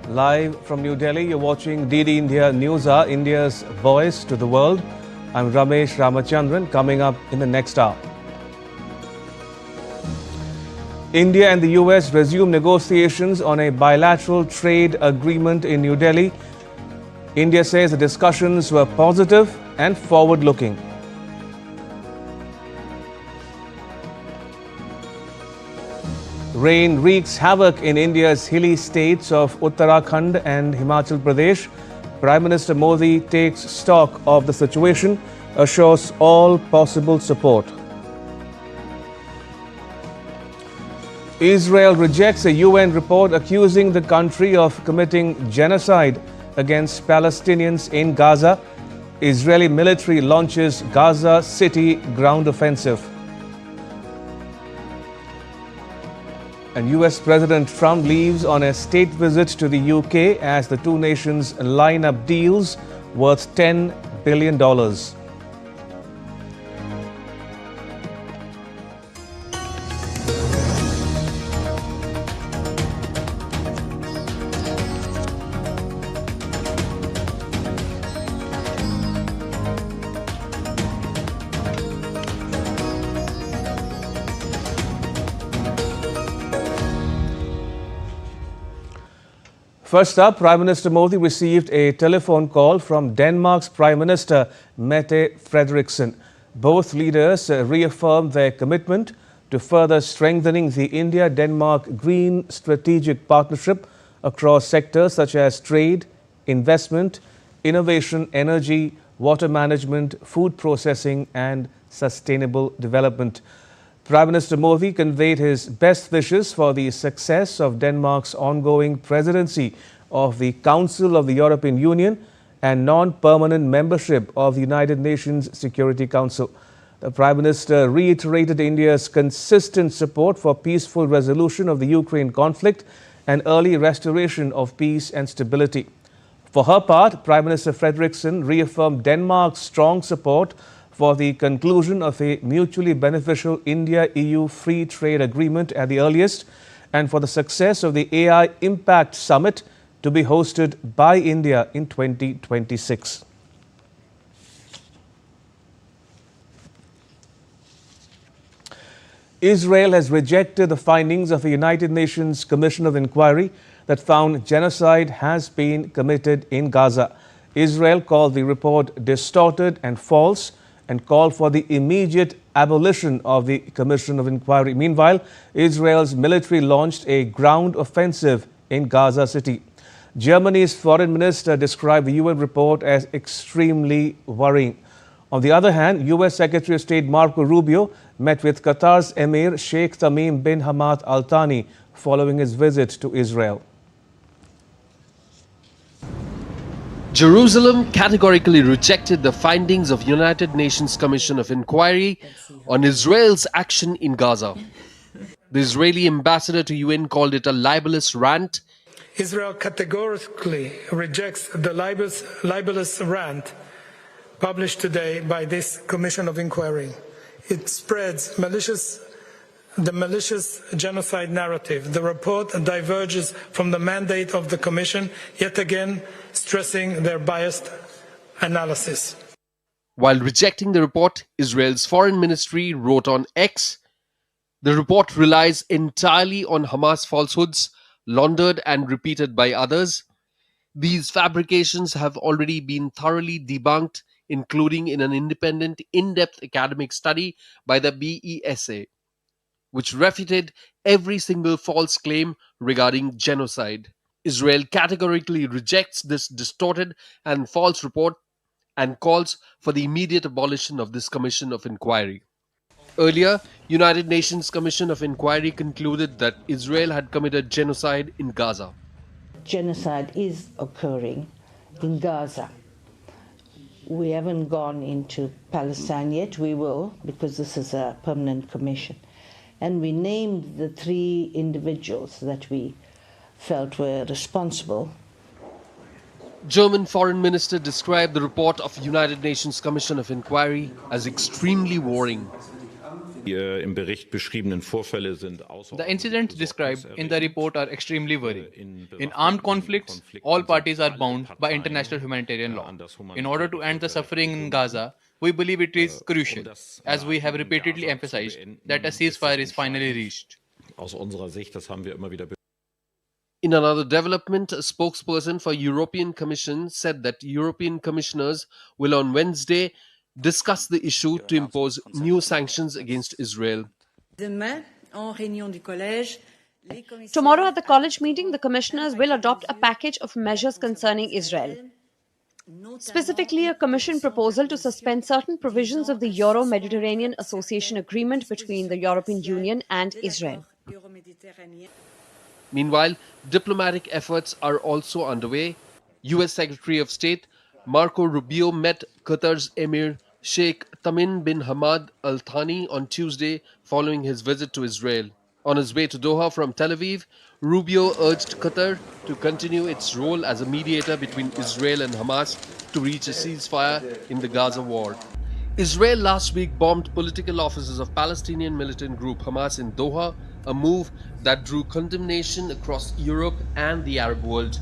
Live from New Delhi, you're watching DD India NewsHour, India's voice to the world. I'm Ramesh Ramachandran. Coming up in the next hour. India and the US resume negotiations on a bilateral trade agreement in New Delhi. India says the discussions were positive and forward-looking. Rain wreaks havoc in India's hilly states of Uttarakhand and Himachal Pradesh. Prime Minister Modi takes stock of the situation, assures all possible support. Israel rejects a UN report accusing the country of committing genocide against Palestinians in Gaza. Israeli military launches Gaza City ground offensive. And US President Trump leaves on a state visit to the UK as the two nations line up deals worth $10 billion. First up, Prime Minister Modi received a telephone call from Denmark's Prime Minister Mette Frederiksen. Both leaders reaffirmed their commitment to further strengthening the India-Denmark Green Strategic Partnership across sectors such as trade, investment, innovation, energy, water management, food processing and sustainable development. Prime Minister Modi conveyed his best wishes for the success of Denmark's ongoing presidency of the Council of the European Union and non-permanent membership of the United Nations Security Council. The Prime Minister reiterated India's consistent support for peaceful resolution of the Ukraine conflict and early restoration of peace and stability. For her part, Prime Minister Frederiksen reaffirmed Denmark's strong support for the conclusion of a mutually beneficial India-EU free trade agreement at the earliest, and for the success of the AI Impact Summit to be hosted by India in 2026. Israel has rejected the findings of a United Nations Commission of Inquiry that found genocide has been committed in Gaza. Israel called the report distorted and false, and called for the immediate abolition of the Commission of Inquiry. Meanwhile, Israel's military launched a ground offensive in Gaza City. Germany's foreign minister described the UN report as extremely worrying. On the other hand, US Secretary of State Marco Rubio met with Qatar's Emir Sheikh Tamim bin Hamad Al Thani following his visit to Israel. Jerusalem categorically rejected the findings of United Nations Commission of Inquiry on Israel's action in Gaza. The Israeli ambassador to UN called it a libelous rant. Israel categorically rejects the libelous rant published today by this Commission of Inquiry. It spreads the malicious genocide narrative. The report diverges from the mandate of the Commission, yet again stressing their biased analysis. While rejecting the report, Israel's foreign ministry wrote on X, the report relies entirely on Hamas falsehoods, laundered and repeated by others. These fabrications have already been thoroughly debunked, including in an independent, in-depth academic study by the BESA, which refuted every single false claim regarding genocide. Israel categorically rejects this distorted and false report and calls for the immediate abolition of this Commission of Inquiry. Earlier, United Nations Commission of Inquiry concluded that Israel had committed genocide in Gaza. Genocide is occurring in Gaza. We haven't gone into Palestine yet. We will, because this is a permanent commission. And we named the 3 individuals that we felt were responsible. German Foreign Minister described the report of United Nations Commission of Inquiry as extremely worrying. The incidents described in the report are extremely worrying. In armed conflicts, all parties are bound by international humanitarian law. In order to end the suffering in Gaza, we believe it is crucial, as we have repeatedly emphasized, that a ceasefire is finally reached. In another development, a spokesperson for European Commission said that European commissioners will on Wednesday discuss the issue to impose new sanctions against Israel. Tomorrow at the college meeting, the commissioners will adopt a package of measures concerning Israel. Specifically, a Commission proposal to suspend certain provisions of the Euro-Mediterranean Association Agreement between the European Union and Israel. Meanwhile, diplomatic efforts are also underway. US Secretary of State Marco Rubio met Qatar's Emir Sheikh Tamim bin Hamad Al Thani on Tuesday following his visit to Israel. On his way to Doha from Tel Aviv, Rubio urged Qatar to continue its role as a mediator between Israel and Hamas to reach a ceasefire in the Gaza war. Israel last week bombed political offices of Palestinian militant group Hamas in Doha, a move that drew condemnation across Europe and the Arab world.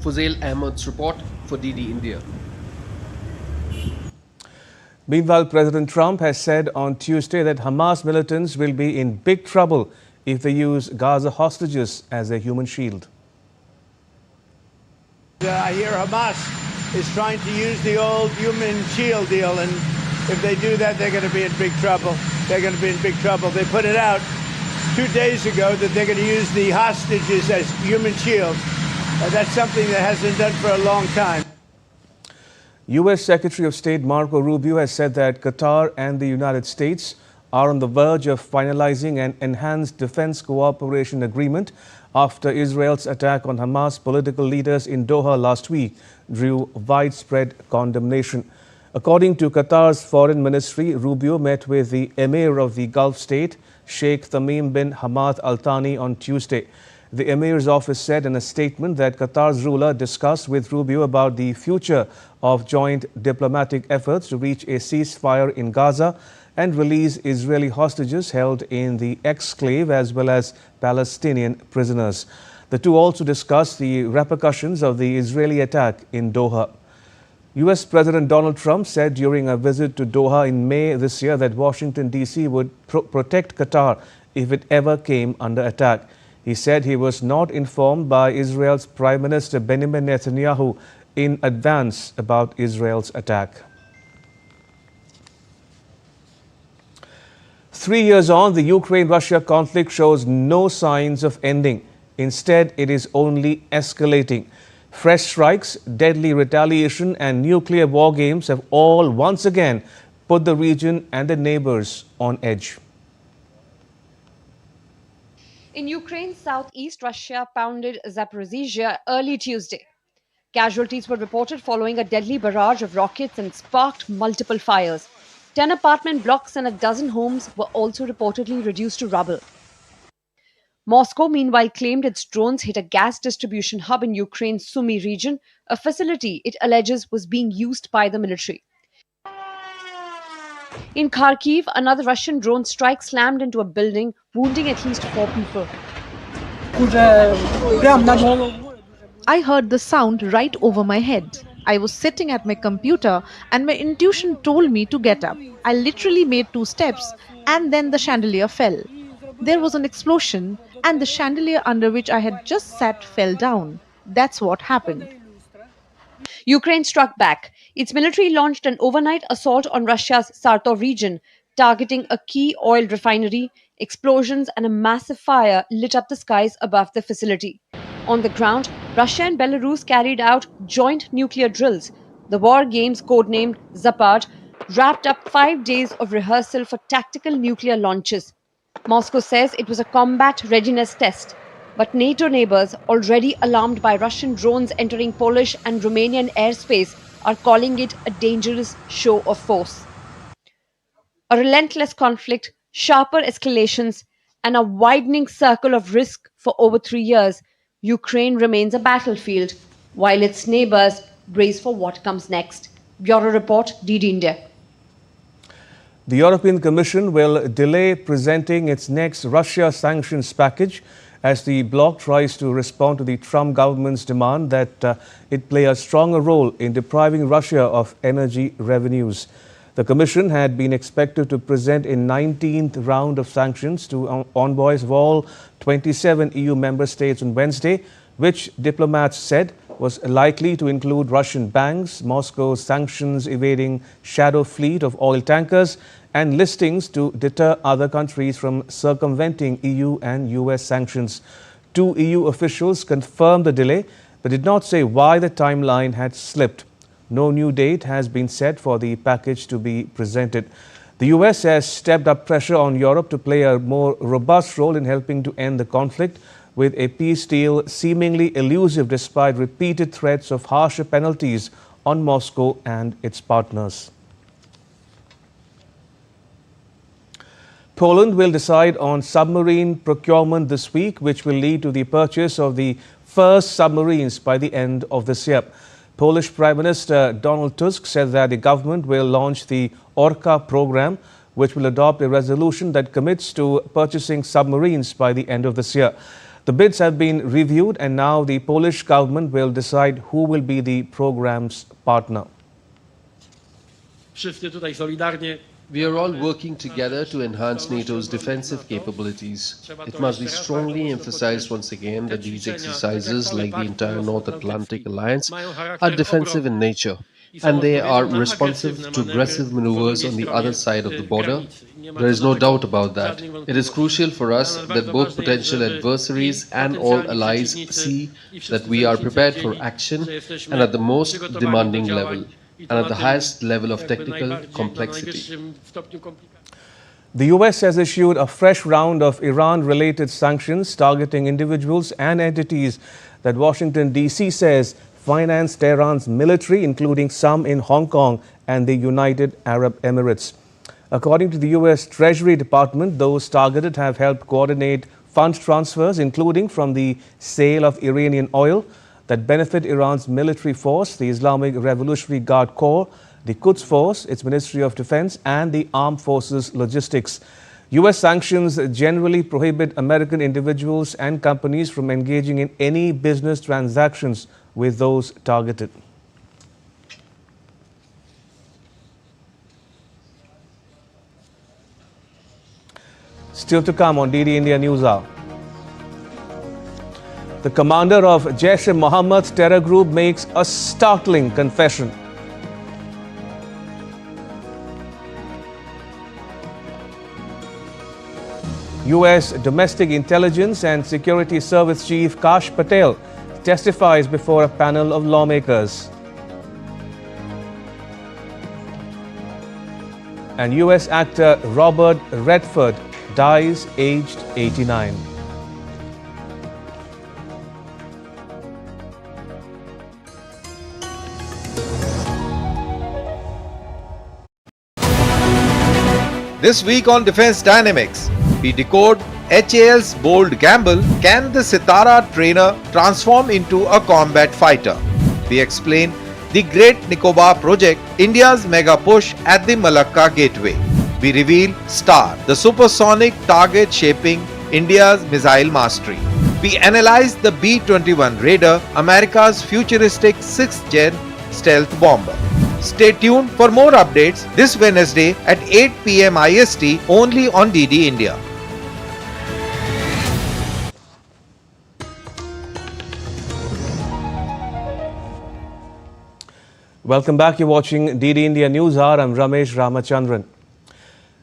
Fuzail Ahmed's report for DD India. Meanwhile, President Trump has said on Tuesday that Hamas militants will be in big trouble if they use Gaza hostages as a human shield. I hear Hamas is trying to use the old human shield deal, and if they do that, they're going to be in big trouble. They're going to be in big trouble. They put it out 2 days ago that they're going to use the hostages as human shields. That's something that hasn't been done for a long time. U.S. Secretary of State Marco Rubio has said that Qatar and the United States are on the verge of finalizing an enhanced defense cooperation agreement after Israel's attack on Hamas political leaders in Doha last week drew widespread condemnation. According to Qatar's foreign ministry, Rubio met with the emir of the Gulf state, Sheikh Tamim bin Hamad Al Thani, on Tuesday. The emir's office said in a statement that Qatar's ruler discussed with Rubio about the future of joint diplomatic efforts to reach a ceasefire in Gaza and release Israeli hostages held in the exclave as well as Palestinian prisoners. The two also discussed the repercussions of the Israeli attack in Doha. U.S. President Donald Trump said during a visit to Doha in May this year that Washington, D.C. would protect Qatar if it ever came under attack. He said he was not informed by Israel's Prime Minister Benjamin Netanyahu in advance about Israel's attack. 3 years on, the Ukraine-Russia conflict shows no signs of ending. Instead, it is only escalating. Fresh strikes, deadly retaliation and nuclear war games have all once again put the region and the neighbors on edge. In Ukraine, southeast Russia pounded Zaporizhzhia early Tuesday. Casualties were reported following a deadly barrage of rockets and sparked multiple fires. 10 apartment blocks and a dozen homes were also reportedly reduced to rubble. Moscow, meanwhile, claimed its drones hit a gas distribution hub in Ukraine's Sumy region, a facility it alleges was being used by the military. In Kharkiv, another Russian drone strike slammed into a building, wounding at least 4 people. I heard the sound right over my head. I was sitting at my computer and my intuition told me to get up. I literally made 2 steps and then the chandelier fell. There was an explosion and the chandelier under which I had just sat fell down. That's what happened. Ukraine struck back. Its military launched an overnight assault on Russia's Sartov region, targeting a key oil refinery. Explosions and a massive fire lit up the skies above the facility. On the ground, Russia and Belarus carried out joint nuclear drills. The war games, codenamed Zapad, wrapped up 5 days of rehearsal for tactical nuclear launches. Moscow says it was a combat readiness test. But NATO neighbors, already alarmed by Russian drones entering Polish and Romanian airspace, are calling it a dangerous show of force. A relentless conflict, sharper escalations, and a widening circle of risk for over 3 years, Ukraine remains a battlefield, while its neighbors brace for what comes next. Bureau Report, DD India. The European Commission will delay presenting its next Russia sanctions package as the bloc tries to respond to the Trump government's demand that it play a stronger role in depriving Russia of energy revenues. The Commission had been expected to present a 19th round of sanctions to envoys of all 27 EU member states on Wednesday, which diplomats said was likely to include Russian banks, Moscow's sanctions evading shadow fleet of oil tankers, and listings to deter other countries from circumventing EU and US sanctions. Two EU officials confirmed the delay but did not say why the timeline had slipped. No new date has been set for the package to be presented. The US has stepped up pressure on Europe to play a more robust role in helping to end the conflict, with a peace deal seemingly elusive despite repeated threats of harsher penalties on Moscow and its partners. Poland will decide on submarine procurement this week, which will lead to the purchase of the first submarines by the end of this year. Polish Prime Minister Donald Tusk said that the government will launch the Orca program, which will adopt a resolution that commits to purchasing submarines by the end of this year. The bids have been reviewed and now the Polish government will decide who will be the program's partner. We are all working together to enhance NATO's defensive capabilities. It must be strongly emphasized once again that these exercises, like the entire North Atlantic Alliance, are defensive in nature, and they are responsive to aggressive maneuvers on the other side of the border. There is no doubt about that. It is crucial for us that both potential adversaries and all allies see that we are prepared for action and at the most demanding level, and at the highest level of technical complexity. The US has issued a fresh round of Iran-related sanctions targeting individuals and entities that Washington, D.C. says finance Tehran's military, including some in Hong Kong and the United Arab Emirates. According to the US Treasury Department, those targeted have helped coordinate fund transfers, including from the sale of Iranian oil, that benefit Iran's military force, the Islamic Revolutionary Guard Corps, the Quds Force, its Ministry of Defense, and the Armed Forces Logistics. U.S. sanctions generally prohibit American individuals and companies from engaging in any business transactions with those targeted. Still to come on DD India NewsHour. The commander of Jaish-e-Mohammed's terror group makes a startling confession. U.S. Domestic Intelligence and Security Service Chief Kash Patel testifies before a panel of lawmakers. And U.S. actor Robert Redford dies aged 89. This week on Defense Dynamics, we decode HAL's bold gamble. Can the Sitara trainer transform into a combat fighter? We explain the Great Nicobar Project, India's mega push at the Malacca Gateway. We reveal STAR, the supersonic target shaping India's missile mastery. We analyze the B-21 Raider, America's futuristic 6th-gen stealth bomber. Stay tuned for more updates this Wednesday at 8 PM IST only on DD India. Welcome back. You're watching DD India NewsHour. I'm Ramesh Ramachandran.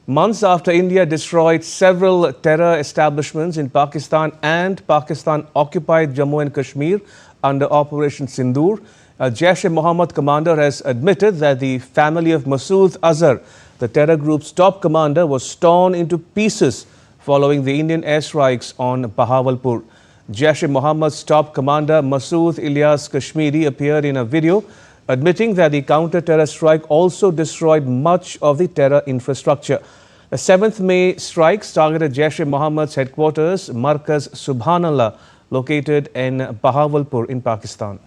Months after India destroyed several terror establishments in Pakistan and Pakistan-occupied Jammu and Kashmir under Operation Sindoor, a Jaish-e-Mohammed commander has admitted that the family of Masood Azhar, the terror group's top commander, was torn into pieces following the Indian airstrikes on Bahawalpur. Jaish-e-Mohammed's top commander Masood Ilyas Kashmiri appeared in a video admitting that the counter-terror strike also destroyed much of the terror infrastructure. The 7th May strikes targeted Jaish-e-Mohammed's headquarters, Markaz Subhanallah, located in Bahawalpur in Pakistan.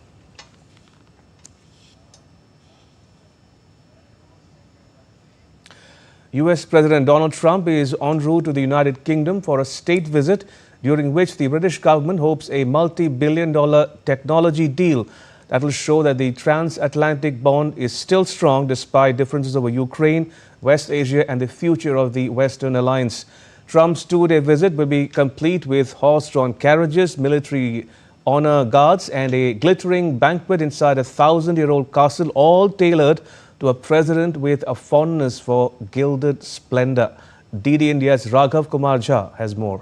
US President Donald Trump is en route to the United Kingdom for a state visit during which the British government hopes a multi-billion-dollar technology deal that will show that the transatlantic bond is still strong despite differences over Ukraine, West Asia and the future of the Western alliance. Trump's two-day visit will be complete with horse-drawn carriages, military honor guards and a glittering banquet inside a 1,000-year-old castle, all tailored to a president with a fondness for gilded splendor. DD India's Raghav Kumar Jha has more.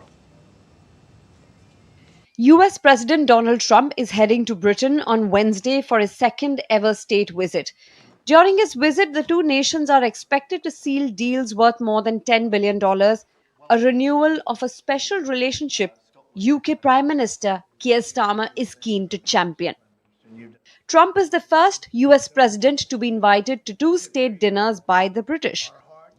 US President Donald Trump is heading to Britain on Wednesday for his second ever state visit. During his visit, the two nations are expected to seal deals worth more than $10 billion, a renewal of a special relationship UK Prime Minister Keir Starmer is keen to champion. Trump is the first US president to be invited to two state dinners by the British.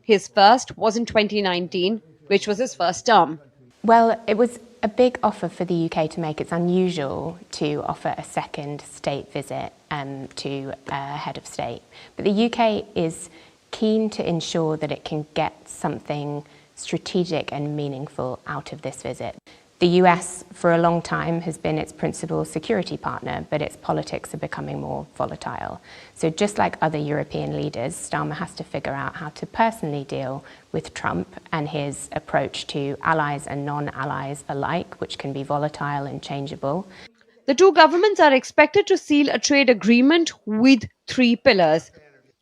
His first was in 2019, which was his first term. Well, it was a big offer for the UK to make. It's unusual to offer a second state visit to a head of state. But the UK is keen to ensure that it can get something strategic and meaningful out of this visit. The US, for a long time, has been its principal security partner, but its politics are becoming more volatile. So just like other European leaders, Starmer has to figure out how to personally deal with Trump and his approach to allies and non-allies alike, which can be volatile and changeable. The two governments are expected to seal a trade agreement with three pillars: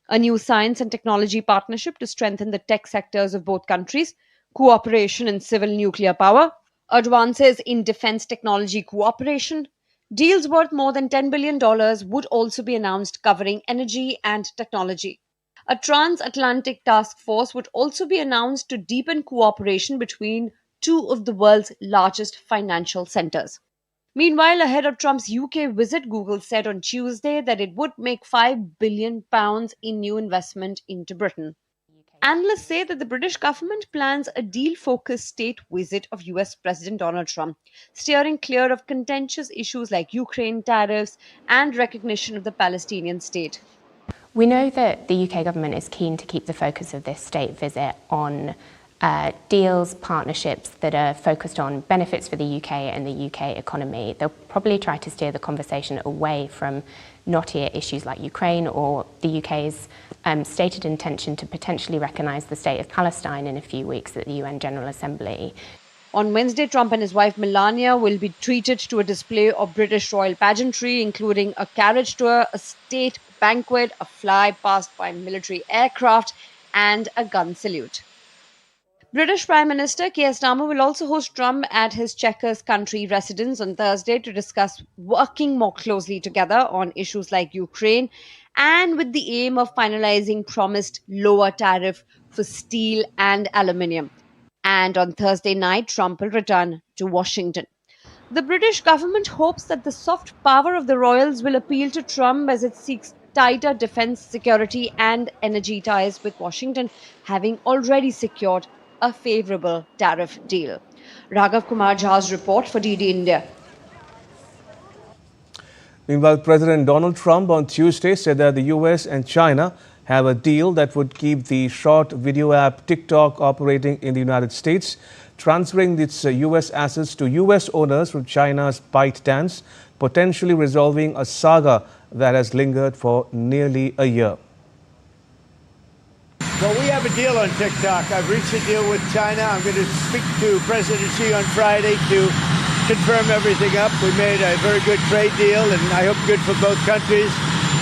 a new science and technology partnership to strengthen the tech sectors of both countries, cooperation in civil nuclear power, advances in defense technology cooperation. Deals worth more than $10 billion would also be announced covering energy and technology. A transatlantic task force would also be announced to deepen cooperation between two of the world's largest financial centers. Meanwhile, ahead of Trump's UK visit, Google said on Tuesday that it would make £5 billion in new investment into Britain. Analysts say that the British government plans a deal-focused state visit of US President Donald Trump, steering clear of contentious issues like Ukraine, tariffs, and recognition of the Palestinian state. We know that the UK government is keen to keep the focus of this state visit on deals, partnerships that are focused on benefits for the UK and the UK economy. They'll probably try to steer the conversation away from knottier issues like Ukraine or the UK's stated intention to potentially recognise the state of Palestine in a few weeks at the UN General Assembly. On Wednesday, Trump and his wife Melania will be treated to a display of British royal pageantry, including a carriage tour, a state banquet, a fly past by military aircraft, and a gun salute. British Prime Minister Keir Starmer will also host Trump at his Chequers country residence on Thursday to discuss working more closely together on issues like Ukraine and with the aim of finalizing promised lower tariff for steel and aluminium. And on Thursday night, Trump will return to Washington. The British government hopes that the soft power of the royals will appeal to Trump as it seeks tighter defense, security and energy ties with Washington, having already secured a favorable tariff deal. Raghav Kumar Jha's report for DD India. Meanwhile, President Donald Trump on Tuesday said that the US and China have a deal that would keep the short video app TikTok operating in the United States, transferring its US assets to US owners from China's ByteDance, potentially resolving a saga that has lingered for nearly a year. Well, we have a deal on TikTok. I've reached a deal with China. I'm going to speak to President Xi on Friday to confirm everything up. We made a very good trade deal, and I hope good for both countries,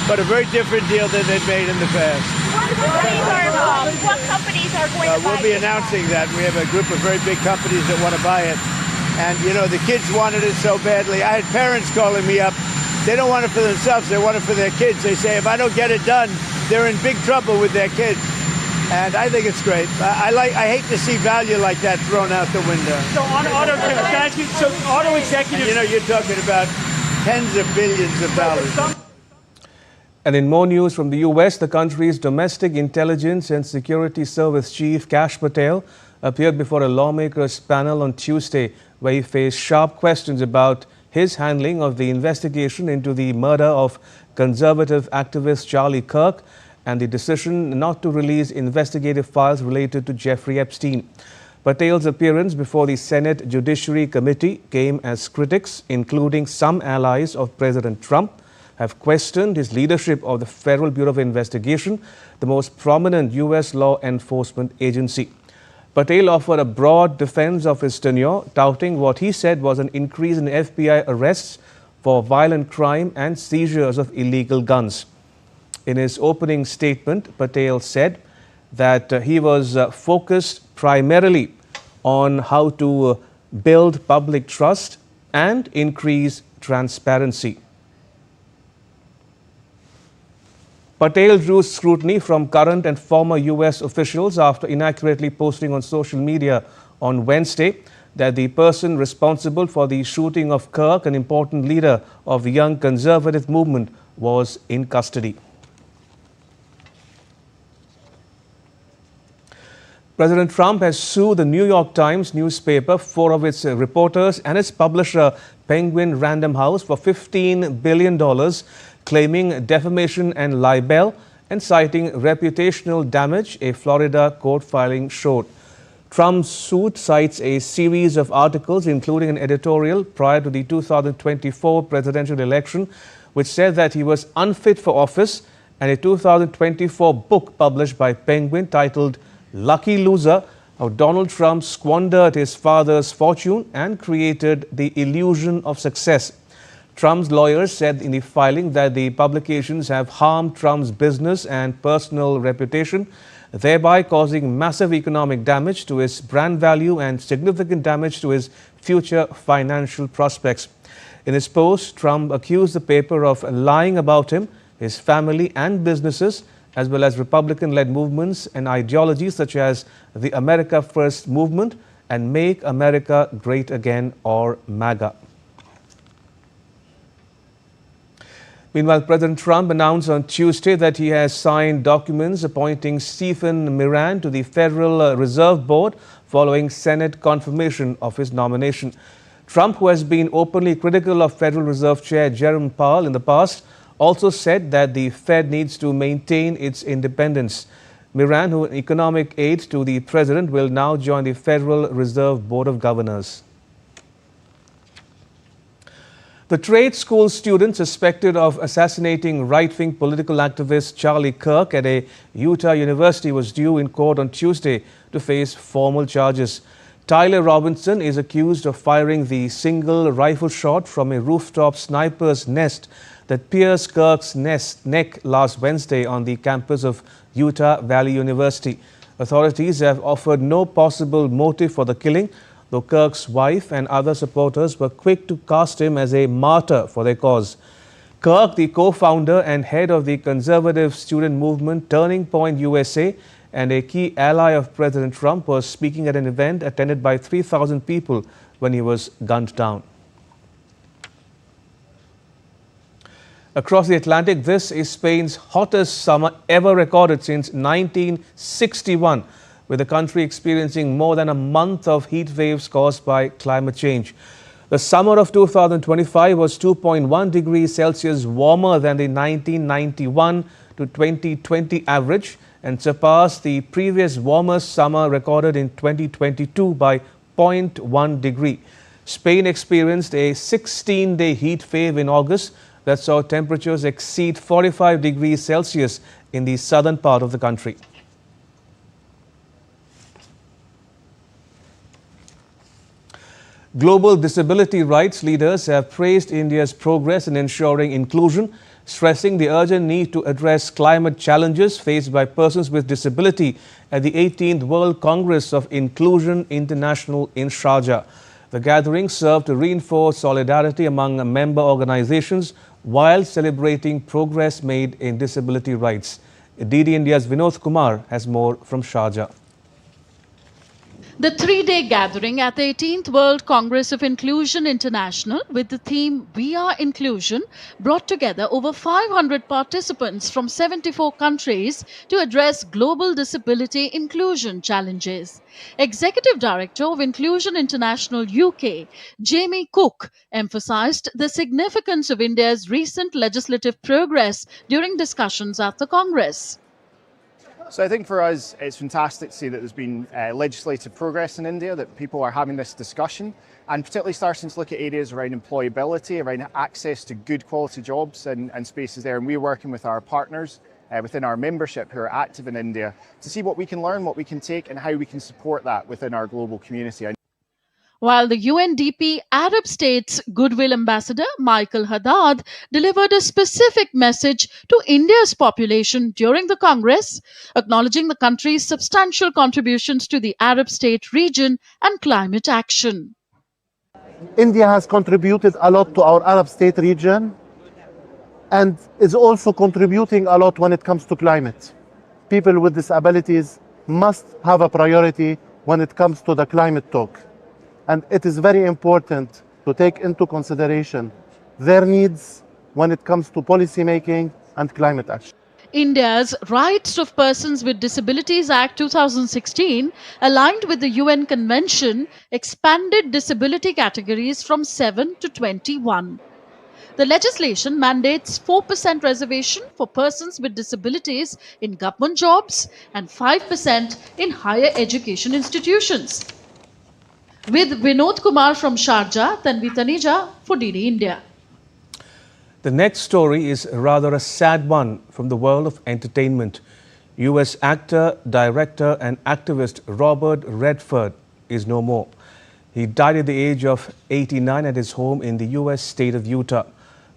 but a very different deal than they've made in the past. What companies are going to buy We'll be announcing that. We have a group of very big companies that want to buy it. And, you know, the kids wanted it so badly. I had parents calling me up. They don't want it for themselves. They want it for their kids. They say, if I don't get it done, they're in big trouble with their kids. And I think it's great. I hate to see value like that thrown out the window. So auto executives... You know, you're talking about tens of billions of dollars. And in more news from the US, the country's Domestic Intelligence and Security Service Chief Kash Patel appeared before a lawmakers panel on Tuesday, where he faced sharp questions about his handling of the investigation into the murder of conservative activist Charlie Kirk and the decision not to release investigative files related to Jeffrey Epstein. Patel's appearance before the Senate Judiciary Committee came as critics, including some allies of President Trump, have questioned his leadership of the Federal Bureau of Investigation, the most prominent U.S. law enforcement agency. Patel offered a broad defense of his tenure, touting what he said was an increase in FBI arrests for violent crime and seizures of illegal guns. In his opening statement, Patel said that he was focused primarily on how to build public trust and increase transparency. Patel drew scrutiny from current and former U.S. officials after inaccurately posting on social media on Wednesday that the person responsible for the shooting of Kirk, an important leader of the young conservative movement, was in custody. President Trump has sued the New York Times newspaper, 4 of its reporters and its publisher, Penguin Random House, for $15 billion, claiming defamation and libel and citing reputational damage, a Florida court filing showed. Trump's suit cites a series of articles, including an editorial prior to the 2024 presidential election, which said that he was unfit for office, and a 2024 book published by Penguin titled Lucky Loser: How Donald Trump Squandered His Father's Fortune and Created the Illusion of Success. Trump's lawyers said in the filing that the publications have harmed Trump's business and personal reputation, thereby causing massive economic damage to his brand value and significant damage to his future financial prospects. In his post, Trump accused the paper of lying about him, his family and businesses, as well as Republican-led movements and ideologies such as the America First movement and Make America Great Again, or MAGA. Meanwhile, President Trump announced on Tuesday that he has signed documents appointing Stephen Miran to the Federal Reserve Board following Senate confirmation of his nomination. Trump, who has been openly critical of Federal Reserve Chair Jerome Powell in the past, also said that the Fed needs to maintain its independence. Miran, who is an economic aide to the president, will now join the Federal Reserve Board of Governors. The trade school student suspected of assassinating right-wing political activist Charlie Kirk at a Utah university was due in court on Tuesday to face formal charges. Tyler Robinson is accused of firing the single rifle shot from a rooftop sniper's nest that pierced Kirk's neck last Wednesday on the campus of Utah Valley University. Authorities have offered no possible motive for the killing, though Kirk's wife and other supporters were quick to cast him as a martyr for their cause. Kirk, the co-founder and head of the conservative student movement Turning Point USA and a key ally of President Trump, was speaking at an event attended by 3,000 people when he was gunned down. Across the Atlantic, this is Spain's hottest summer ever recorded since 1961, with the country experiencing more than a month of heat waves caused by climate change. The summer of 2025 was 2.1 degrees Celsius warmer than the 1991 to 2020 average and surpassed the previous warmest summer recorded in 2022 by 0.1 degree. Spain experienced a 16-day heat wave in August that saw temperatures exceed 45 degrees Celsius in the southern part of the country. Global disability rights leaders have praised India's progress in ensuring inclusion, stressing the urgent need to address climate challenges faced by persons with disability at the 18th World Congress of Inclusion International in Sharjah. The gathering served to reinforce solidarity among member organizations while celebrating progress made in disability rights. DD India's Vinod Kumar has more from Sharjah. The three-day gathering at the 18th World Congress of Inclusion International with the theme We Are Inclusion brought together over 500 participants from 74 countries to address global disability inclusion challenges. Executive Director of Inclusion International UK, Jamie Cook, emphasized the significance of India's recent legislative progress during discussions at the Congress. So I think for us, it's fantastic to see that there's been legislative progress in India, that people are having this discussion, and particularly starting to look at areas around employability, around access to good quality jobs and spaces there. And we're working with our partners within our membership who are active in India to see what we can learn, what we can take, and how we can support that within our global community. While the UNDP Arab States Goodwill Ambassador Michael Haddad delivered a specific message to India's population during the Congress, acknowledging the country's substantial contributions to the Arab state region and climate action. India has contributed a lot to our Arab state region and is also contributing a lot when it comes to climate. People with disabilities must have a priority when it comes to the climate talk. And it is very important to take into consideration their needs when it comes to policy making and climate action. India's Rights of Persons with Disabilities Act 2016, aligned with the UN Convention, expanded disability categories from 7 to 21. The legislation mandates 4% reservation for persons with disabilities in government jobs and 5% in higher education institutions. With Vinod Kumar from Sharjah, Tanvi Taneja for DD India. The next story is rather a sad one from the world of entertainment. US actor, director and activist Robert Redford is no more. He died at the age of 89 at his home in the US state of Utah.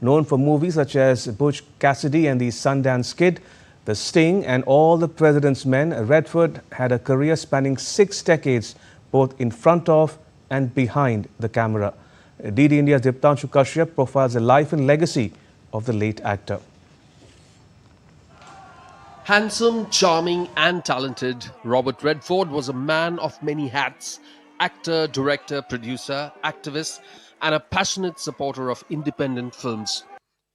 Known for movies such as Butch Cassidy and the Sundance Kid, The Sting and All the President's Men, Redford had a career spanning 6 decades, both in front of and behind the camera. DD India's Diptanshu Kashyap profiles the life and legacy of the late actor. Handsome, charming and talented, Robert Redford was a man of many hats: actor, director, producer, activist and a passionate supporter of independent films.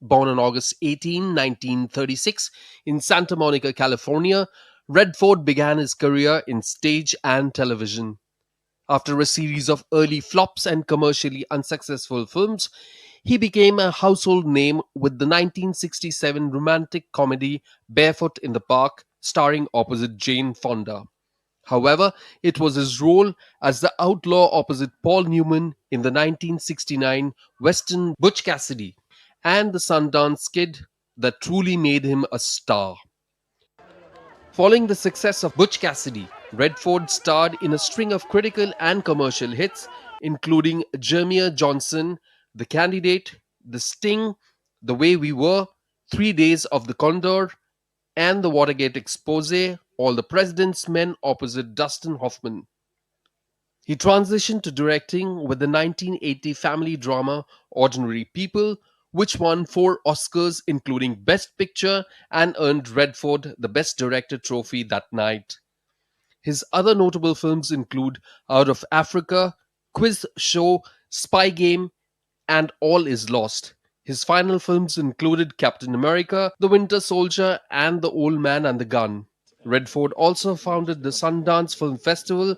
Born on August 18, 1936 in Santa Monica, California, Redford began his career in stage and television. After a series of early flops and commercially unsuccessful films, he became a household name with the 1967 romantic comedy Barefoot in the Park, starring opposite Jane Fonda. However, it was his role as the outlaw opposite Paul Newman in the 1969 Western Butch Cassidy and the Sundance Kid that truly made him a star. Following the success of Butch Cassidy, Redford starred in a string of critical and commercial hits, including Jeremiah Johnson, The Candidate, The Sting, The Way We Were, 3 Days of the Condor, and The Watergate Expose, All the President's Men opposite Dustin Hoffman. He transitioned to directing with the 1980 family drama Ordinary People, which won 4 Oscars including Best Picture and earned Redford the Best Director trophy that night. His other notable films include Out of Africa, Quiz Show, Spy Game, and All Is Lost. His final films included Captain America, The Winter Soldier, and The Old Man and the Gun. Redford also founded the Sundance Film Festival,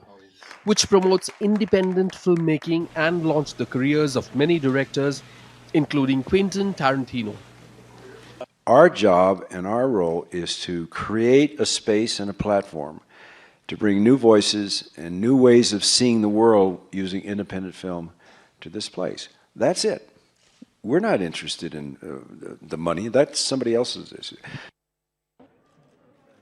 which promotes independent filmmaking and launched the careers of many directors, including Quentin Tarantino. Our job and our role is to create a space and a platform to bring new voices and new ways of seeing the world using independent film to this place. That's it. We're not interested in the money. That's somebody else's issue.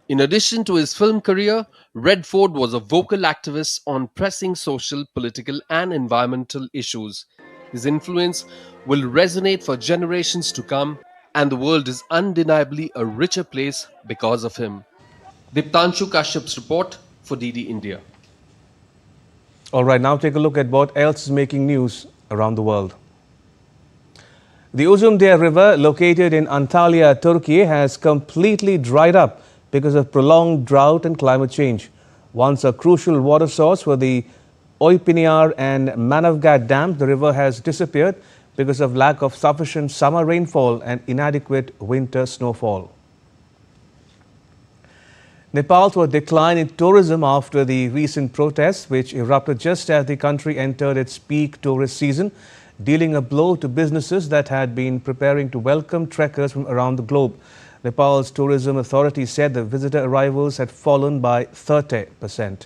In addition to his film career, Redford was a vocal activist on pressing social, political, and environmental issues. His influence will resonate for generations to come, and the world is undeniably a richer place because of him. Diptanshu Kashyap's report for DD India. All right, now take a look at what else is making news around the world. The Uzumdere River, located in Antalya, Turkey, has completely dried up because of prolonged drought and climate change. Once a crucial water source for the Oypiniar and Manavgat dams, the river has disappeared because of lack of sufficient summer rainfall and inadequate winter snowfall. Nepal saw a decline in tourism after the recent protests, which erupted just as the country entered its peak tourist season, dealing a blow to businesses that had been preparing to welcome trekkers from around the globe. Nepal's tourism authority said the visitor arrivals had fallen by 30%.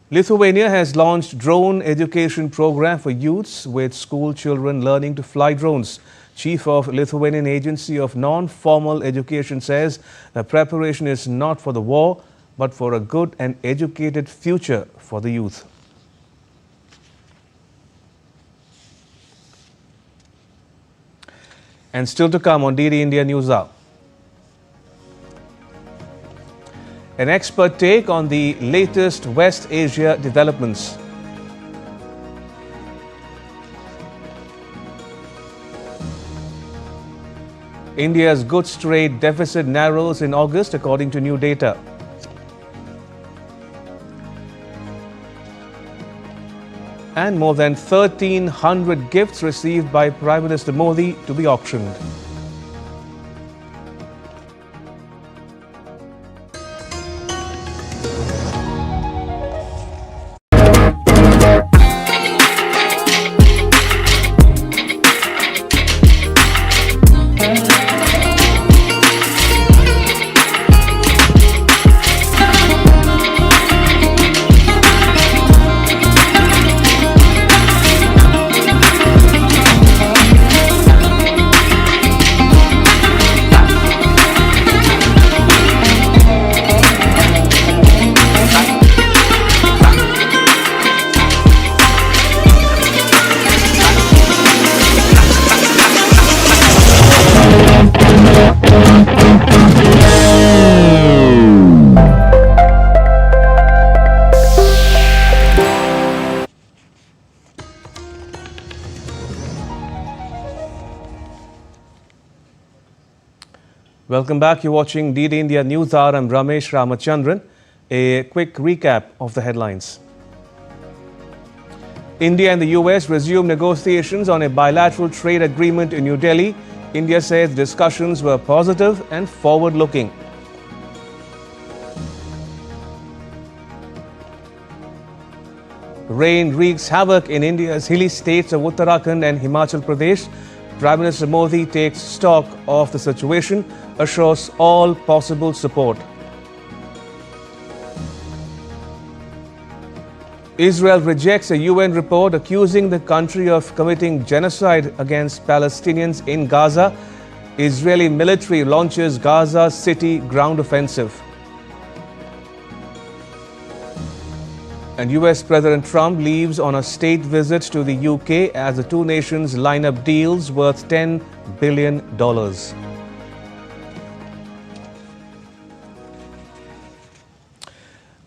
Lithuania has launched drone education program for youths with school children learning to fly drones. Chief of Lithuanian Agency of Non-Formal Education says the preparation is not for the war, but for a good and educated future for the youth. And still to come on DD India NewsHour. An expert take on the latest West Asia developments. India's goods trade deficit narrows in August according to new data. And more than 1,300 gifts received by Prime Minister Modi to be auctioned. Welcome back. You're watching DD India NewsHour. I'm Ramesh Ramachandran. A quick recap of the headlines. India and the US resume negotiations on a bilateral trade agreement in New Delhi. India says discussions were positive and forward-looking. Rain wreaks havoc in India's hilly states of Uttarakhand and Himachal Pradesh. Prime Minister Modi takes stock of the situation, assures all possible support. Israel rejects a UN report accusing the country of committing genocide against Palestinians in Gaza. Israeli military launches Gaza City ground offensive. And US President Trump leaves on a state visit to the UK as the two nations line up deals worth $10 billion.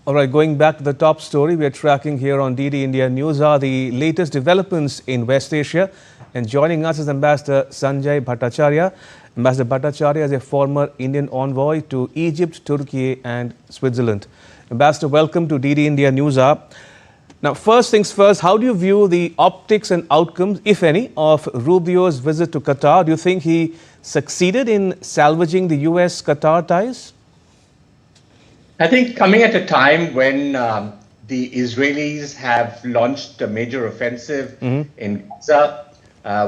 All right, going back to the top story we are tracking here on DD India News are the latest developments in West Asia. And joining us is Ambassador Sanjay Bhattacharya. Ambassador Bhattacharya is a former Indian envoy to Egypt, Turkey and Switzerland. Ambassador, welcome to DD India NewsHour. Now, first things first, how do you view the optics and outcomes, if any, of Rubio's visit to Qatar? Do you think he succeeded in salvaging the US-Qatar ties? I think coming at a time when the Israelis have launched a major offensive in Gaza,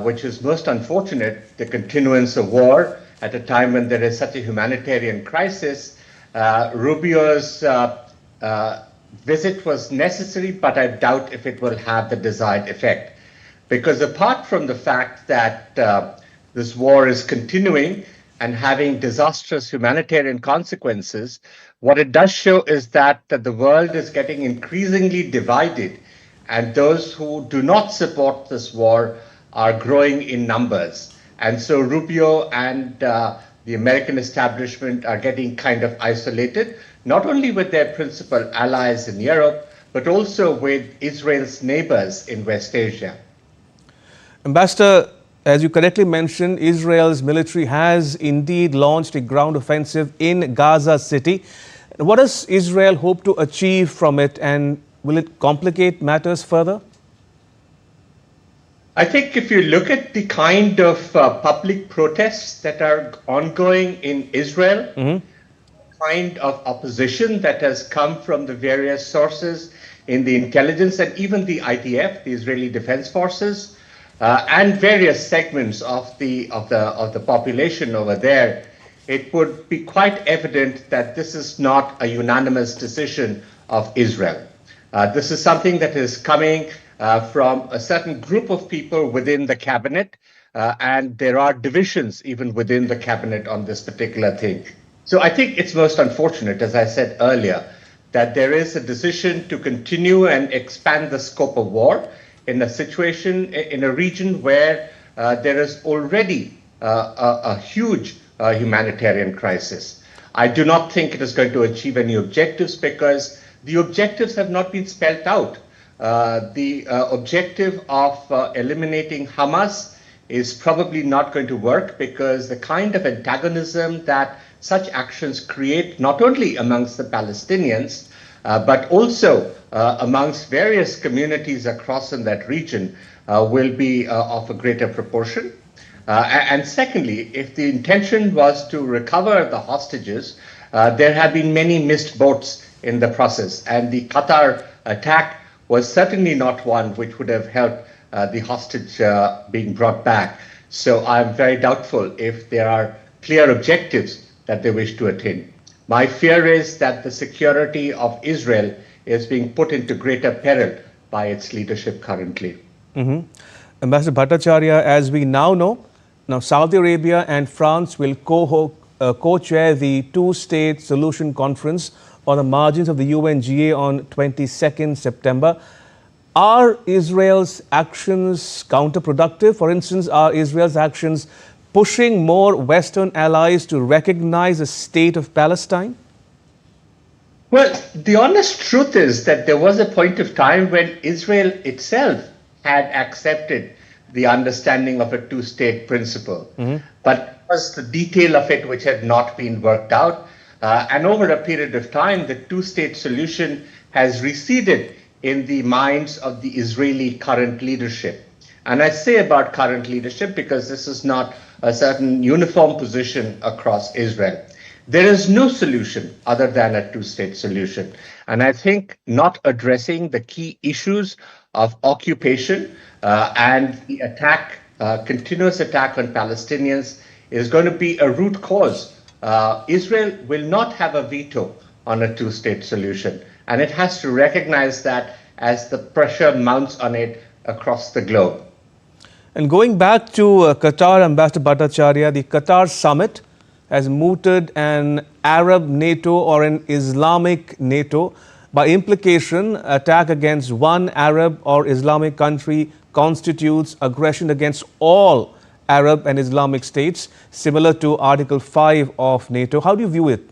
which is most unfortunate, the continuance of war at a time when there is such a humanitarian crisis, Rubio's visit was necessary, but I doubt if it will have the desired effect. Because apart from the fact that this war is continuing and having disastrous humanitarian consequences, what it does show is that the world is getting increasingly divided, and those who do not support this war are growing in numbers. And so Rubio and the American establishment are getting kind of isolated, not only with their principal allies in Europe, but also with Israel's neighbors in West Asia. Ambassador, as you correctly mentioned, Israel's military has indeed launched a ground offensive in Gaza City. What does Israel hope to achieve from it, and will it complicate matters further? I think if you look at the kind of public protests that are ongoing in Israel, kind of opposition that has come from the various sources in the intelligence and even the IDF, the Israeli Defense Forces, and various segments of the population over there, it would be quite evident that this is not a unanimous decision of Israel. This is something that is coming from a certain group of people within the cabinet, and there are divisions even within the cabinet on this particular thing. So I think it's most unfortunate, as I said earlier, that there is a decision to continue and expand the scope of war in a situation, in a region where there is already a huge humanitarian crisis. I do not think it is going to achieve any objectives because the objectives have not been spelled out. The objective of eliminating Hamas is probably not going to work because the kind of antagonism that such actions create, not only amongst the Palestinians, but also amongst various communities across in that region, will be of a greater proportion. And secondly, if the intention was to recover the hostages, there have been many missed boats in the process, and the Qatar attack was certainly not one which would have helped the hostage being brought back. So I'm very doubtful if there are clear objectives that they wish to attain. My fear is that the security of Israel is being put into greater peril by its leadership currently. Ambassador Bhattacharya, as we now know, Saudi Arabia and France will co-chair the two-state solution conference on the margins of the UNGA on 22nd September. Are Israel's actions counterproductive? For instance, are Israel's actions pushing more Western allies to recognize the state of Palestine? Well, the honest truth is that there was a point of time when Israel itself had accepted the understanding of a two-state principle. But it was the detail of it which had not been worked out. And over a period of time, the two-state solution has receded in the minds of the Israeli current leadership. And I say about current leadership because this is not a certain uniform position across Israel. There is no solution other than a two-state solution. And I think not addressing the key issues of occupation and the attack, continuous attack on Palestinians is going to be a root cause. Israel will not have a veto on a two-state solution. And it has to recognize that as the pressure mounts on it across the globe. And going back to Qatar, Ambassador Bhattacharya, the Qatar summit has mooted an Arab NATO or an Islamic NATO. By implication, attack against one Arab or Islamic country constitutes aggression against all Arab and Islamic states, similar to Article 5 of NATO. How do you view it?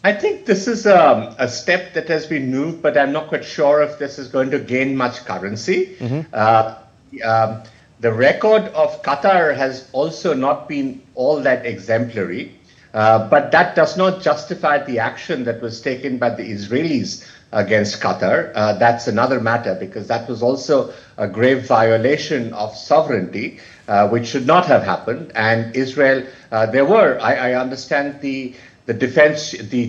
I think this is a step that has been moved, but I'm not quite sure if this is going to gain much currency. The record of Qatar has also not been all that exemplary, but that does not justify the action that was taken by the Israelis against Qatar. That's another matter because that was also a grave violation of sovereignty, which should not have happened. And Israel, I understand the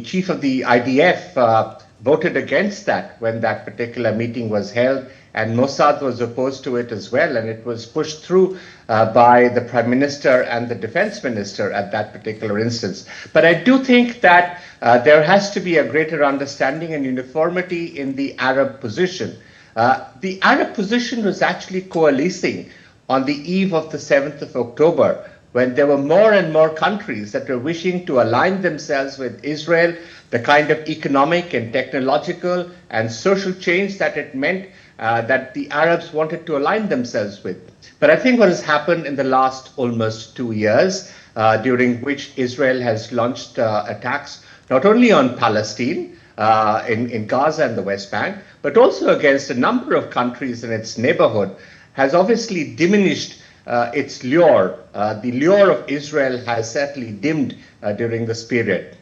chief of the IDF voted against that when that particular meeting was held, and Mossad was opposed to it as well, and it was pushed through by the Prime Minister and the Defense Minister at that particular instance. But I do think that there has to be a greater understanding and uniformity in the Arab position. The Arab position was actually coalescing on the eve of the 7th of October, when there were more and more countries that were wishing to align themselves with Israel, the kind of economic and technological and social change that it meant that the Arabs wanted to align themselves with. But I think what has happened in the last almost 2 years, during which Israel has launched attacks not only on Palestine, in Gaza and the West Bank, but also against a number of countries in its neighborhood, has obviously diminished its lure. The lure of Israel has certainly dimmed during this period.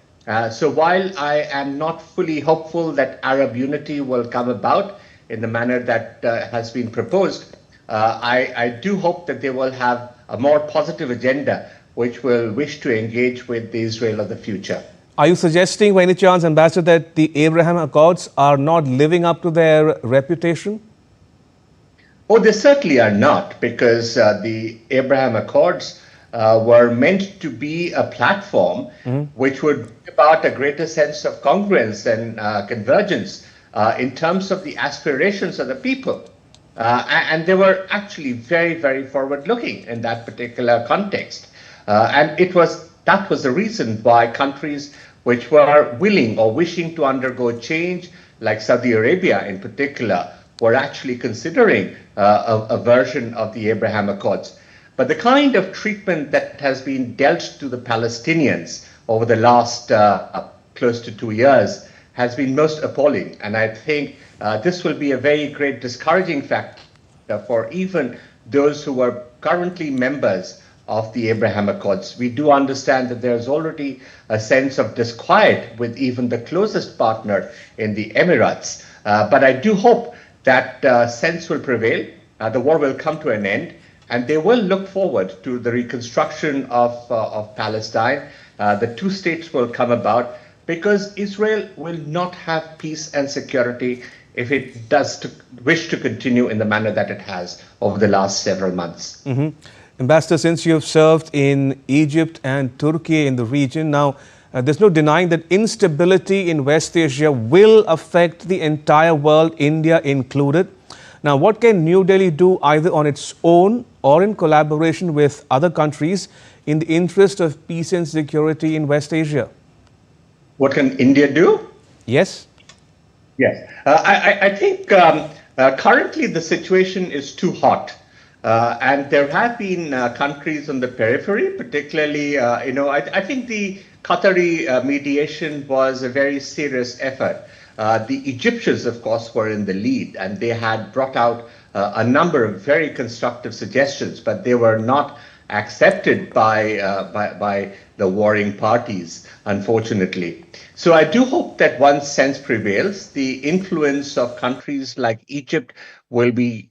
So while I am not fully hopeful that Arab unity will come about in the manner that has been proposed, I do hope that they will have a more positive agenda which will wish to engage with the Israel of the future. Are you suggesting, by any chance, Ambassador, that the Abraham Accords are not living up to their reputation? Oh, they certainly are not, because the Abraham Accords were meant to be a platform which would bring about a greater sense of congruence and convergence in terms of the aspirations of the people. And they were actually very, very forward-looking in that particular context. And that was the reason why countries which were willing or wishing to undergo change, like Saudi Arabia in particular, were actually considering a version of the Abraham Accords. But the kind of treatment that has been dealt to the Palestinians over the last close to 2 years has been most appalling. And I think this will be a very great discouraging factor for even those who are currently members of the Abraham Accords. We do understand that there's already a sense of disquiet with even the closest partner in the Emirates. But I do hope that sense will prevail, the war will come to an end, and they will look forward to the reconstruction of Palestine. The two states will come about, because Israel will not have peace and security if it does wish to continue in the manner that it has over the last several months. Ambassador, since you have served in Egypt and Turkey in the region, now there's no denying that instability in West Asia will affect the entire world, India included. Now, what can New Delhi do either on its own or in collaboration with other countries in the interest of peace and security in West Asia? What can India do? Yes. Yes. I think currently the situation is too hot. And there have been countries on the periphery, particularly, I think the Qatari mediation was a very serious effort. The Egyptians, of course, were in the lead, and they had brought out a number of very constructive suggestions, but they were not accepted by the warring parties, unfortunately. So I do hope that once sense prevails, the influence of countries like Egypt will be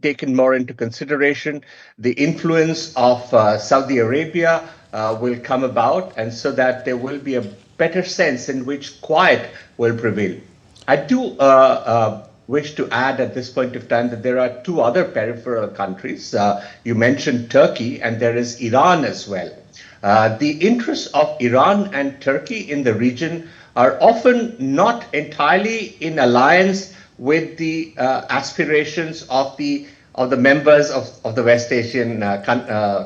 taken more into consideration. The influence of Saudi Arabia will come about, and so that there will be a better sense in which quiet will prevail. I do wish to add at this point of time that there are two other peripheral countries. You mentioned Turkey, and there is Iran as well. The interests of Iran and Turkey in the region are often not entirely in alliance with the aspirations of the members of the West Asian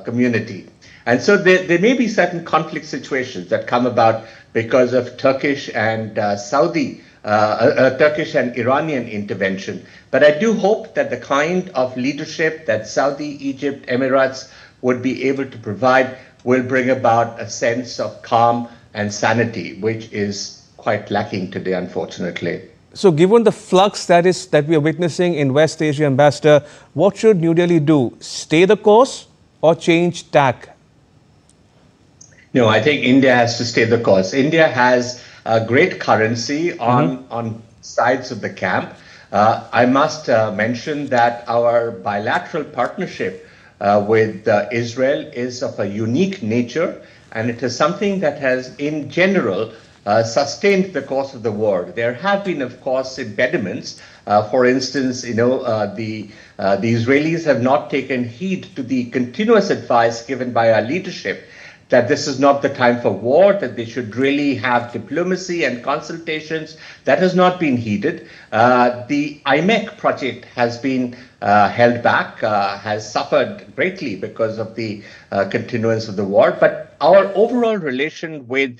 community. And so there may be certain conflict situations that come about because of Turkish and Turkish and Iranian intervention. But I do hope that the kind of leadership that Saudi, Egypt, Emirates would be able to provide will bring about a sense of calm and sanity, which is quite lacking today, unfortunately. So given the flux that we are witnessing in West Asia, Ambassador, what should New Delhi do? Stay the course or change tack? No, I think India has to stay the course. India has a great currency on sides of the camp. I must mention that our bilateral partnership with Israel is of a unique nature, and it is something that has, in general, sustained the course of the war. There have been, of course, impediments. For instance, the Israelis have not taken heed to the continuous advice given by our leadership that this is not the time for war, that they should really have diplomacy and consultations. That has not been heeded. The IMEC project has been held back, has suffered greatly because of the continuance of the war. But our overall relation with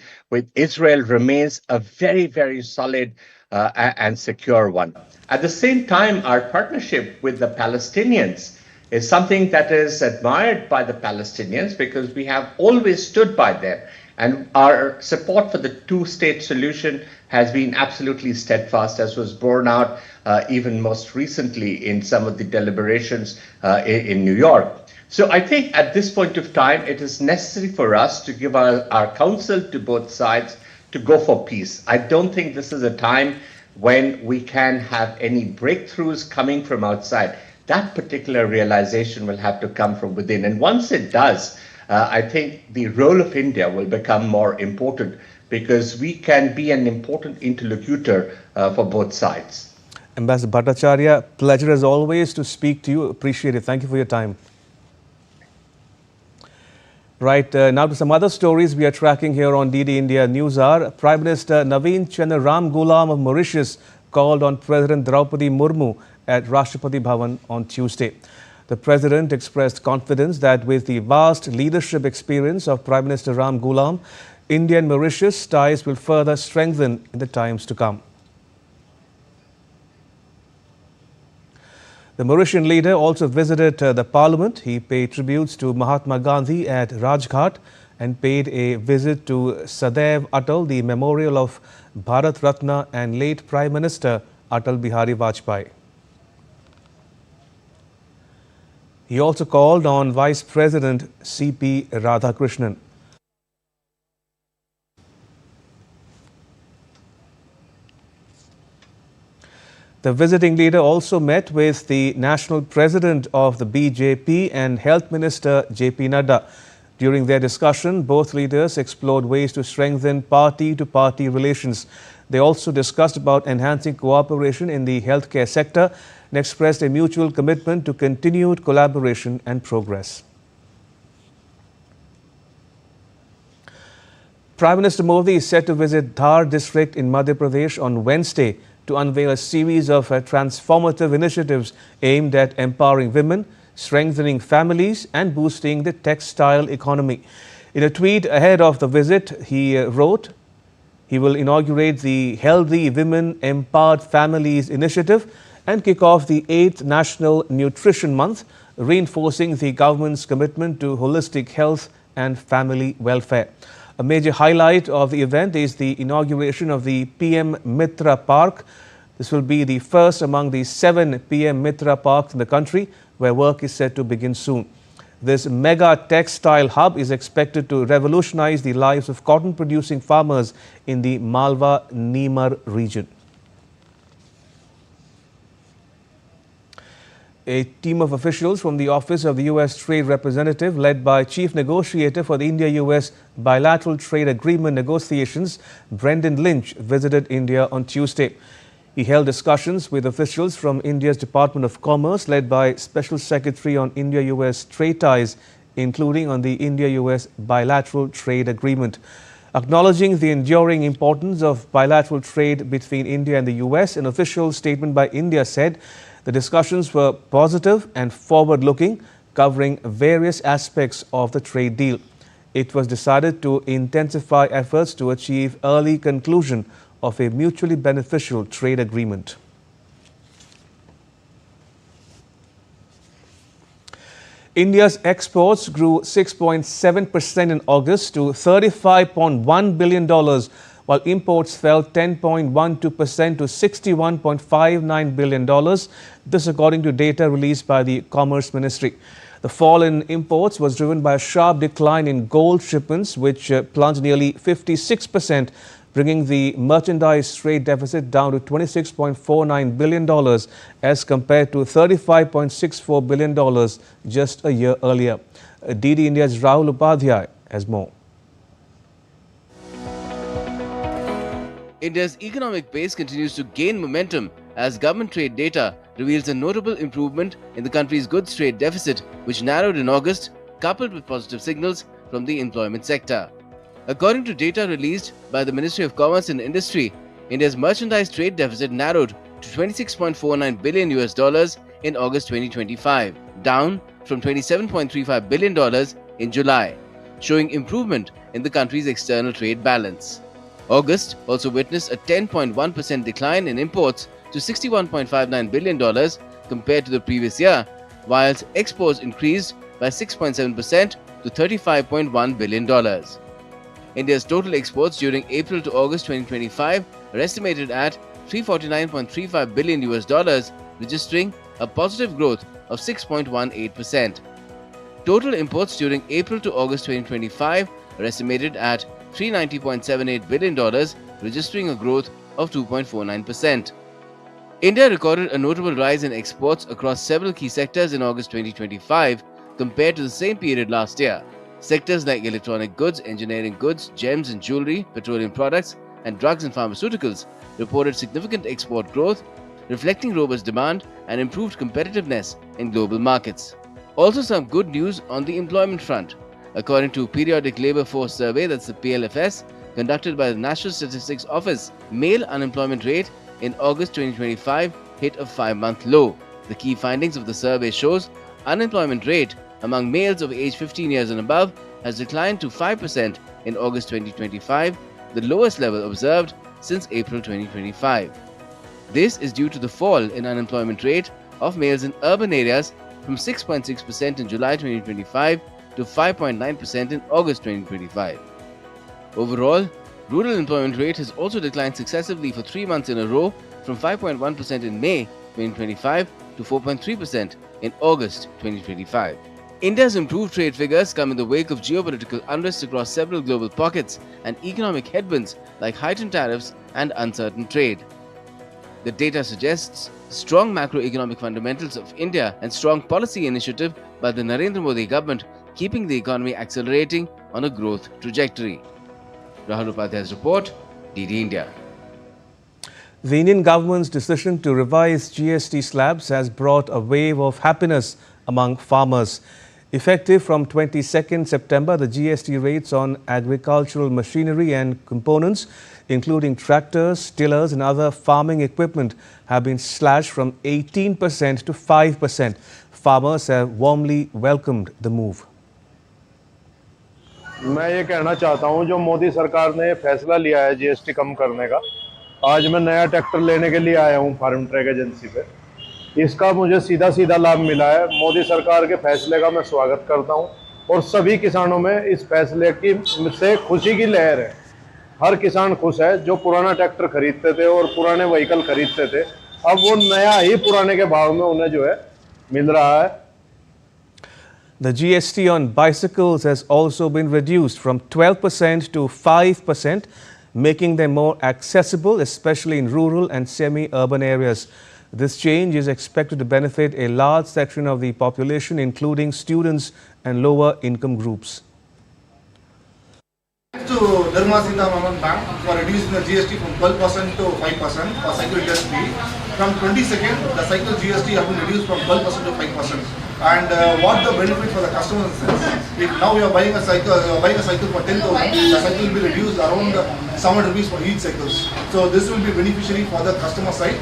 Israel remains a very, very solid and secure one. At the same time, our partnership with the Palestinians is something that is admired by the Palestinians because we have always stood by them. And our support for the two-state solution has been absolutely steadfast, as was borne out even most recently in some of the deliberations in New York. So I think at this point of time, it is necessary for us to give our counsel to both sides to go for peace. I don't think this is a time when we can have any breakthroughs coming from outside. That particular realization will have to come from within. And once it does, I think the role of India will become more important because we can be an important interlocutor for both sides. Ambassador Bhattacharya, pleasure as always to speak to you. Appreciate it. Thank you for your time. Right, now to some other stories we are tracking here on DD India NewsHour. Prime Minister Naveen Chandra Ramgoolam of Mauritius called on President Draupadi Murmu at Rashtrapati Bhavan on Tuesday. The President expressed confidence that with the vast leadership experience of Prime Minister Ramgoolam, India and Mauritius ties will further strengthen in the times to come. The Mauritian leader also visited the parliament. He paid tributes to Mahatma Gandhi at Rajghat and paid a visit to Sadaiv Atal, the memorial of Bharat Ratna and late Prime Minister Atal Bihari Vajpayee. He also called on Vice President C.P. Radhakrishnan. The visiting leader also met with the national president of the BJP and Health Minister J.P. Nadda. During their discussion, both leaders explored ways to strengthen party-to-party relations. They also discussed about enhancing cooperation in the healthcare sector and expressed a mutual commitment to continued collaboration and progress. Prime Minister Modi is set to visit Dhar district in Madhya Pradesh on Wednesday to unveil a series of transformative initiatives aimed at empowering women, strengthening families and boosting the textile economy. In a tweet ahead of the visit, he wrote, he will inaugurate the Healthy Women Empowered Families initiative and kick off the 8th National Nutrition Month, reinforcing the government's commitment to holistic health and family welfare. A major highlight of the event is the inauguration of the PM Mitra Park. This will be the first among the 7 PM Mitra parks in the country, where work is set to begin soon. This mega textile hub is expected to revolutionize the lives of cotton-producing farmers in the Malwa-Nimar region. A team of officials from the Office of the U.S. Trade Representative, led by Chief Negotiator for the India-U.S. Bilateral Trade Agreement negotiations, Brendan Lynch, visited India on Tuesday. He held discussions with officials from India's Department of Commerce, led by Special Secretary on India-U.S. trade ties, including on the India-U.S. Bilateral Trade Agreement. Acknowledging the enduring importance of bilateral trade between India and the U.S., an official statement by India said the discussions were positive and forward-looking, covering various aspects of the trade deal. It was decided to intensify efforts to achieve early conclusion of a mutually beneficial trade agreement. India's exports grew 6.7% in August to $35.1 billion, while imports fell 10.12% to $61.59 billion. This according to data released by the Commerce Ministry. The fall in imports was driven by a sharp decline in gold shipments, which plunged nearly 56%, bringing the merchandise trade deficit down to $26.49 billion as compared to $35.64 billion just a year earlier. DD India's Rahul Upadhyay has more. India's economic pace continues to gain momentum as government trade data reveals a notable improvement in the country's goods trade deficit, which narrowed in August, coupled with positive signals from the employment sector. According to data released by the Ministry of Commerce and Industry, India's merchandise trade deficit narrowed to $26.49 billion in August 2025, down from $27.35 billion in July, showing improvement in the country's external trade balance. August also witnessed a 10.1% decline in imports to $61.59 billion compared to the previous year, whilst exports increased by 6.7% to $35.1 billion. India's total exports during April to August 2025 are estimated at $349.35 billion, registering a positive growth of 6.18%. Total imports during April to August 2025 are estimated at $390.78 billion, registering a growth of 2.49%. India recorded a notable rise in exports across several key sectors in August 2025 compared to the same period last year. Sectors like electronic goods, engineering goods, gems and jewelry, petroleum products, and drugs and pharmaceuticals reported significant export growth, reflecting robust demand and improved competitiveness in global markets. Also, some good news on the employment front. According to Periodic Labour Force Survey, that's the PLFS, conducted by the National Statistics Office, male unemployment rate in August 2025 hit a 5-month low. The key findings of the survey shows unemployment rate among males of age 15 years and above has declined to 5% in August 2025, the lowest level observed since April 2025. This is due to the fall in unemployment rate of males in urban areas from 6.6% in July 2025 to 5.9% in August 2025. Overall, rural employment rate has also declined successively for 3 months in a row from 5.1% in May 2025 to 4.3% in August 2025. India's improved trade figures come in the wake of geopolitical unrest across several global pockets and economic headwinds like heightened tariffs and uncertain trade. The data suggests strong macroeconomic fundamentals of India and strong policy initiative by the Narendra Modi government, keeping the economy accelerating on a growth trajectory. Rahul Upadhyay's report, DD India. The Indian government's decision to revise GST slabs has brought a wave of happiness among farmers. Effective from 22nd September, the GST rates on agricultural machinery and components, including tractors, tillers and other farming equipment, have been slashed from 18% to 5%. Farmers have warmly welcomed the move. मैं ये कहना चाहता हूँ जो मोदी सरकार ने फैसला लिया है जीएसटी कम करने का। आज मैं नया ट्रैक्टर लेने के लिए आया हूँ फार्म ट्रैक एजेंसी पे। इसका मुझे सीधा लाभ मिला है। मोदी सरकार के फैसले का मैं स्वागत करता हूँ और सभी किसानों में इस फैसले की से खुशी की लहर है। हर किसान खुश है जो पुराना ट्रैक्टर खरीदते थे और पुराने व्हीकल खरीदते थे, अब वो नया ही पुराने के भाव में उन्हें जो है मिल रहा है। The GST on bicycles has also been reduced from 12% to 5%, making them more accessible, especially in rural and semi-urban areas. This change is expected to benefit a large section of the population, including students and lower income groups. To Nirmala Sitharaman Bank for reducing the GST from 12% to 5% for cycle industry. From 22nd, the cycle GST has been reduced from 12% to 5%. And what the benefit for the customers is, if now you are buying a cycle for 10,000, the cycle will be reduced around 700 rupees for each cycle. So this will be beneficiary for the customer side.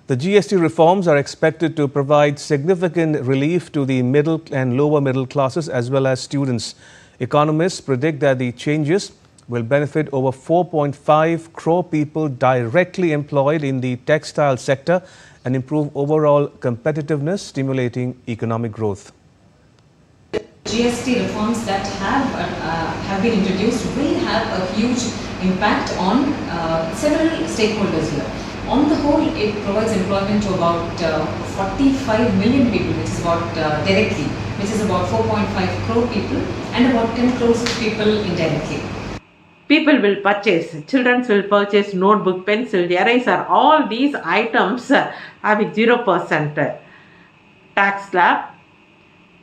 The GST reforms are expected to provide significant relief to the middle and lower middle classes as well as students. Economists predict that the changes will benefit over 4.5 crore people directly employed in the textile sector and improve overall competitiveness, stimulating economic growth. GST reforms that have been introduced will have a huge impact on several stakeholders here. On the whole, it provides employment to about 45 million people, which is about directly, which is about 4.5 crore people, and about 10 crores of people indirectly. People will purchase, children will purchase notebook, pencil, eraser, all these items having 0% tax slab.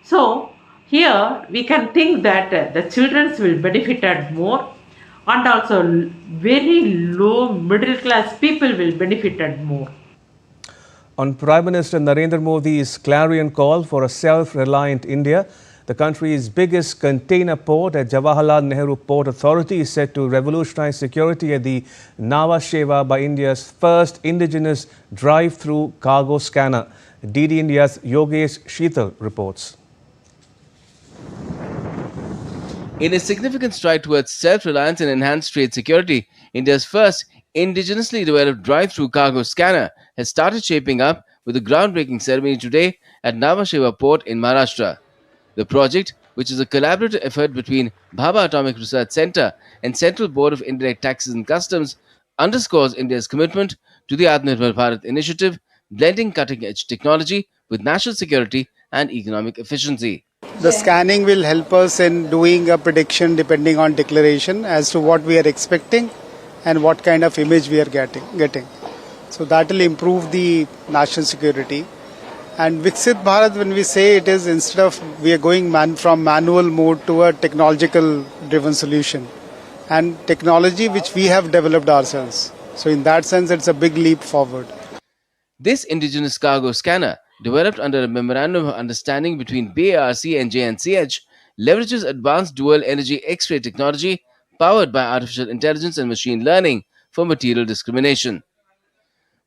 So here we can think that the children will benefit more, and also very low middle class people will benefit more. On Prime Minister Narendra Modi's clarion call for a self-reliant India, the country's biggest container port at Jawaharlal Nehru Port Authority is set to revolutionize security at the Nhava Sheva by India's first indigenous drive-through cargo scanner. DD India's Yogesh Sheetal reports. In a significant stride towards self-reliance and enhanced trade security, India's first indigenously developed drive-through cargo scanner has started shaping up with a groundbreaking ceremony today at Nhava Sheva Port in Maharashtra. The project, which is a collaborative effort between Bhabha Atomic Research Centre and Central Board of Indirect Taxes and Customs, underscores India's commitment to the Atmanirbhar Bharat initiative, blending cutting-edge technology with national security and economic efficiency. The scanning will help us in doing a prediction depending on declaration as to what we are expecting and what kind of image we are getting. So that will improve the national security. And Viksit Bharat, when we say it is, instead of we are going from manual mode to a technological driven solution and technology which we have developed ourselves. So in that sense, it's a big leap forward. This indigenous cargo scanner, developed under a memorandum of understanding between BARC and JNCH, leverages advanced dual energy X-ray technology powered by artificial intelligence and machine learning for material discrimination.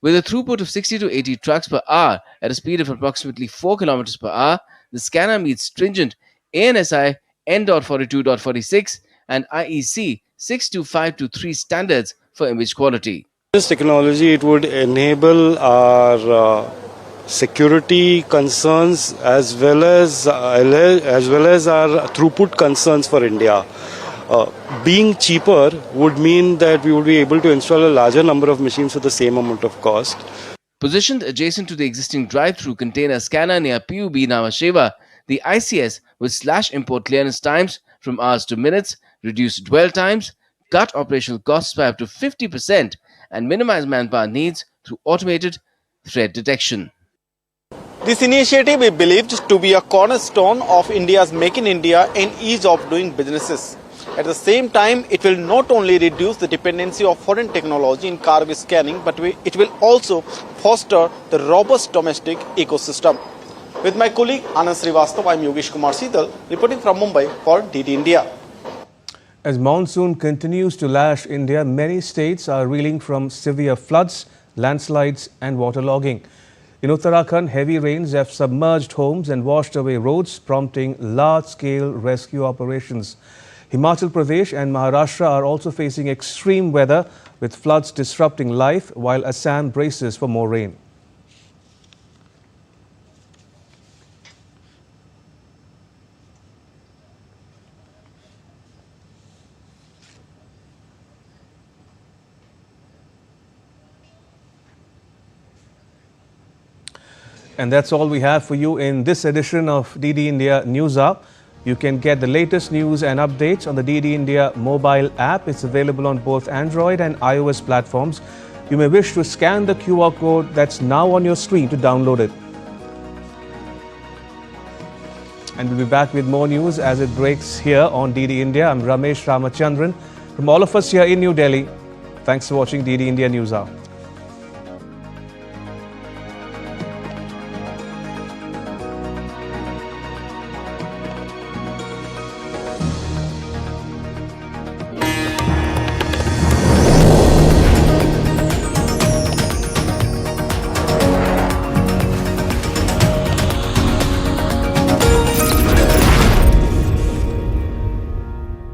With a throughput of 60 to 80 trucks per hour at a speed of approximately 4 km per hour, the scanner meets stringent ANSI N.42.46 and IEC 62523 standards for image quality. This technology, it would enable our security concerns as well as our throughput concerns for India. Being cheaper would mean that we would be able to install a larger number of machines for the same amount of cost. Positioned adjacent to the existing drive-through container scanner near PUB Nhava Sheva, the ICS will slash import clearance times from hours to minutes, reduce dwell times, cut operational costs by up to 50%, and minimize manpower needs through automated threat detection. This initiative is believed to be a cornerstone of India's Make in India and ease of doing businesses. At the same time, it will not only reduce the dependency of foreign technology in cargo scanning, but it will also foster the robust domestic ecosystem. With my colleague Anand Srivastava, I am Yogesh Kumar Seetal, reporting from Mumbai for DD India. As monsoon continues to lash India, many states are reeling from severe floods, landslides and waterlogging. In Uttarakhand, heavy rains have submerged homes and washed away roads, prompting large-scale rescue operations. Himachal Pradesh and Maharashtra are also facing extreme weather, with floods disrupting life, while Assam braces for more rain. And that's all we have for you in this edition of DD India NewsHour. You can get the latest news and updates on the DD India mobile app. It's available on both Android and iOS platforms. You may wish to scan the QR code that's now on your screen to download it. And we'll be back with more news as it breaks here on DD India. I'm Ramesh Ramachandran. From all of us here in New Delhi, thanks for watching DD India NewsHour.